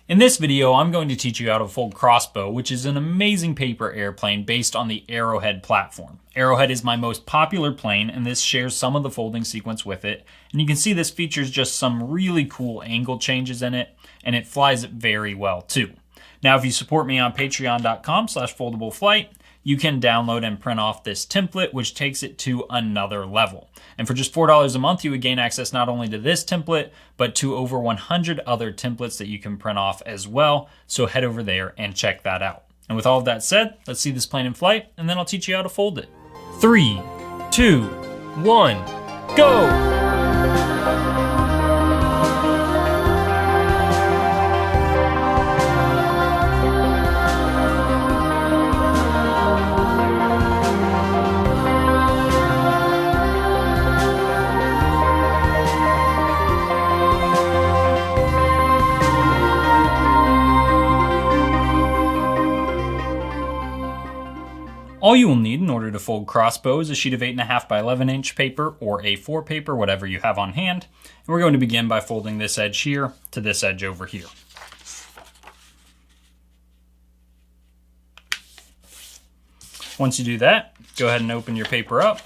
In this video, I'm going to teach you how to fold Crossbow, which is an amazing paper airplane based on the Arrowhead platform. Arrowhead is my most popular plane, and this shares some of the folding sequence with it. And you can see this features just some really cool angle changes in it, and it flies very well too. Now, if you support me on patreon.com/foldableflight, you can download and print off this template, which takes it to another level. And for just $4 a month, you would gain access not only to this template, but to over 100 other templates that you can print off as well. So head over there and check that out. And with all of that said, let's see this plane in flight, and then I'll teach you how to fold it. 3, 2, 1, go! All you will need in order to fold Crossbow is a sheet of 8.5 by 11 inch paper or A4 paper, whatever you have on hand. And we're going to begin by folding this edge here to this edge over here. Once you do that, go ahead and open your paper up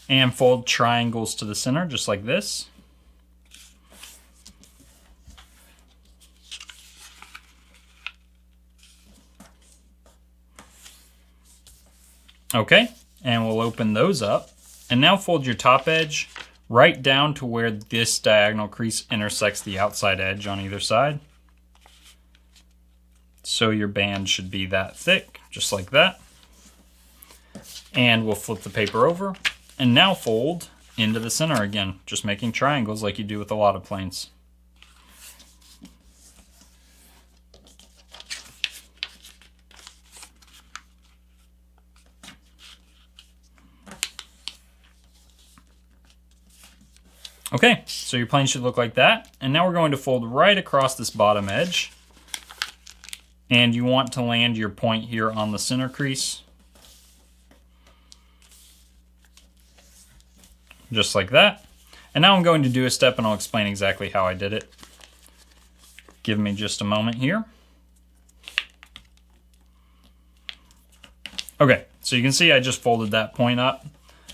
and fold triangles to the center, just like this. Okay, and we'll open those up. And now fold your top edge right down to where this diagonal crease intersects the outside edge on either side. So your band should be that thick, just like that. And we'll flip the paper over and now fold into the center again, just making triangles like you do with a lot of planes. Okay, so your plane should look like that. And now we're going to fold right across this bottom edge. And you want to land your point here on the center crease. Just like that. And now I'm going to do a step and I'll explain exactly how I did it. Give me just a moment here. Okay, so you can see I just folded that point up.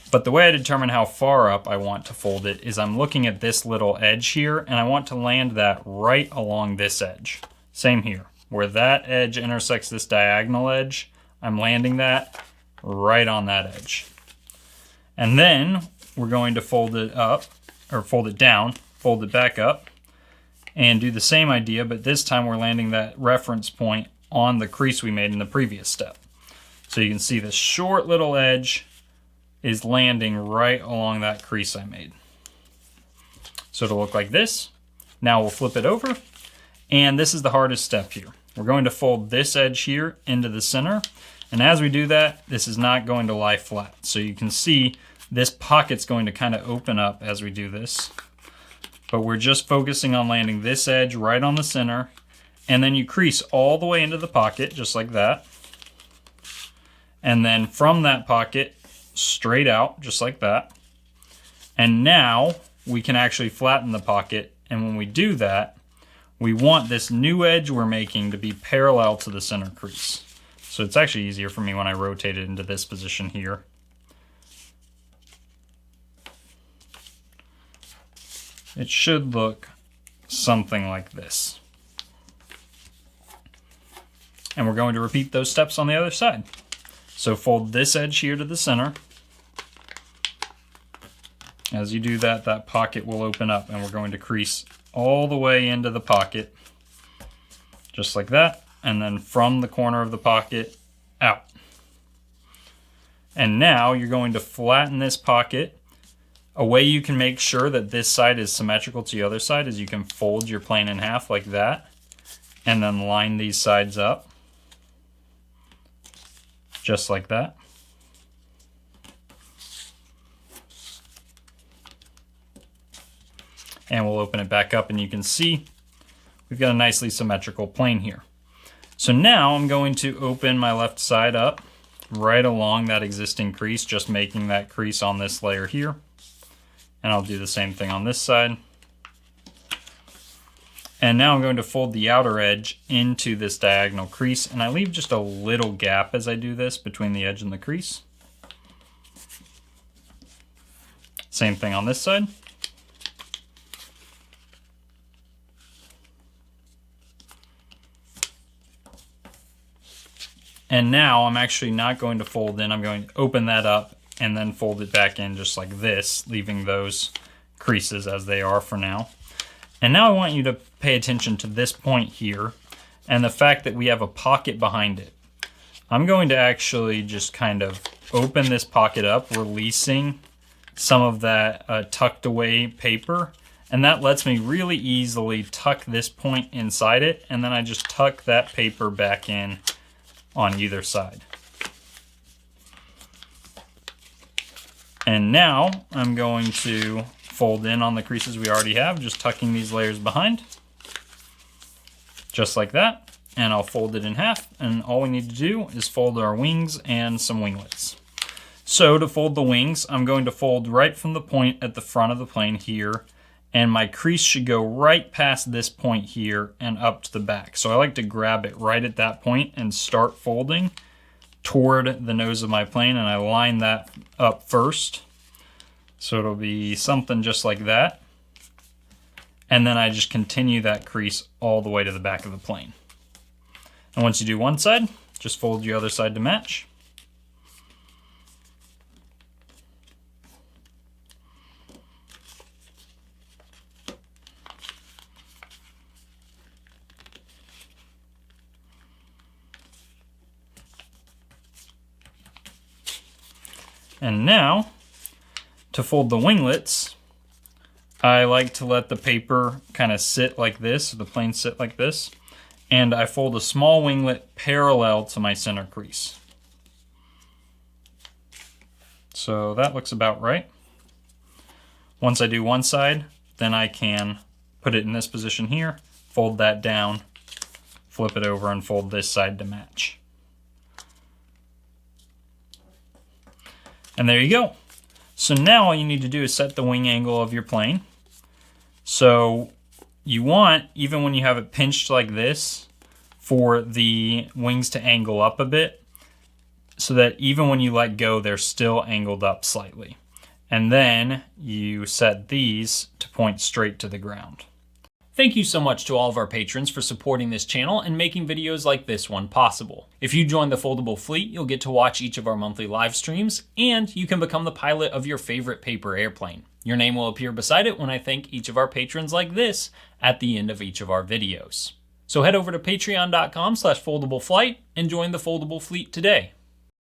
But the way I determine how far up I want to fold it is I'm looking at this little edge here, and I want to land that right along this edge. Same here. Where that edge intersects this diagonal edge, I'm landing that right on that edge. And then we're going to fold it up, or fold it down, fold it back up, and do the same idea, but this time we're landing that reference point on the crease we made in the previous step. So you can see this short little edge is landing right along that crease I made. So it'll look like this. Now we'll flip it over, and this is the hardest step here. We're going to fold this edge here into the center, and as we do that, this is not going to lie flat. So you can see this pocket's going to kind of open up as we do this, but we're just focusing on landing this edge right on the center, and then you crease all the way into the pocket, just like that. And then from that pocket, straight out, just like that. And now we can actually flatten the pocket, and when we do that, we want this new edge we're making to be parallel to the center crease. So it's actually easier for me when I rotate it into this position here. It should look something like this. And we're going to repeat those steps on the other side. So fold this edge here to the center. As you do that, that pocket will open up, and we're going to crease all the way into the pocket, just like that, and then from the corner of the pocket out. And now you're going to flatten this pocket. A way you can make sure that this side is symmetrical to the other side is you can fold your plane in half like that, and then line these sides up, just like that. And we'll open it back up, and you can see we've got a nicely symmetrical plane here. So now I'm going to open my left side up right along that existing crease, just making that crease on this layer here. And I'll do the same thing on this side. And now I'm going to fold the outer edge into this diagonal crease, and I leave just a little gap as I do this between the edge and the crease. Same thing on this side. And now I'm actually not going to fold in, I'm going to open that up and then fold it back in just like this, leaving those creases as they are for now. And now I want you to pay attention to this point here and the fact that we have a pocket behind it. I'm going to actually just kind of open this pocket up, releasing some of that tucked away paper, and that lets me really easily tuck this point inside it, and then I just tuck that paper back in on either side. And now I'm going to fold in on the creases we already have, just tucking these layers behind, just like that. And I'll fold it in half, and all we need to do is fold our wings and some winglets. So to fold the wings, I'm going to fold right from the point at the front of the plane here, and my crease should go right past this point here and up to the back. So I like to grab it right at that point and start folding toward the nose of my plane, and I line that up first. So it'll be something just like that. And then I just continue that crease all the way to the back of the plane. And once you do one side, just fold your other side to match. And now, to fold the winglets, I like to let the paper kind of sit like this, the plane sit like this, and I fold a small winglet parallel to my center crease. So that looks about right. Once I do one side, then I can put it in this position here, fold that down, flip it over, and fold this side to match. And there you go. So now all you need to do is set the wing angle of your plane. So you want, even when you have it pinched like this, for the wings to angle up a bit, so that even when you let go, they're still angled up slightly. And then you set these to point straight to the ground. Thank you so much to all of our patrons for supporting this channel and making videos like this one possible. If you join the Foldable Fleet, you'll get to watch each of our monthly live streams, and you can become the pilot of your favorite paper airplane. Your name will appear beside it when I thank each of our patrons like this at the end of each of our videos. So head over to patreon.com/foldableflight and join the Foldable Fleet today.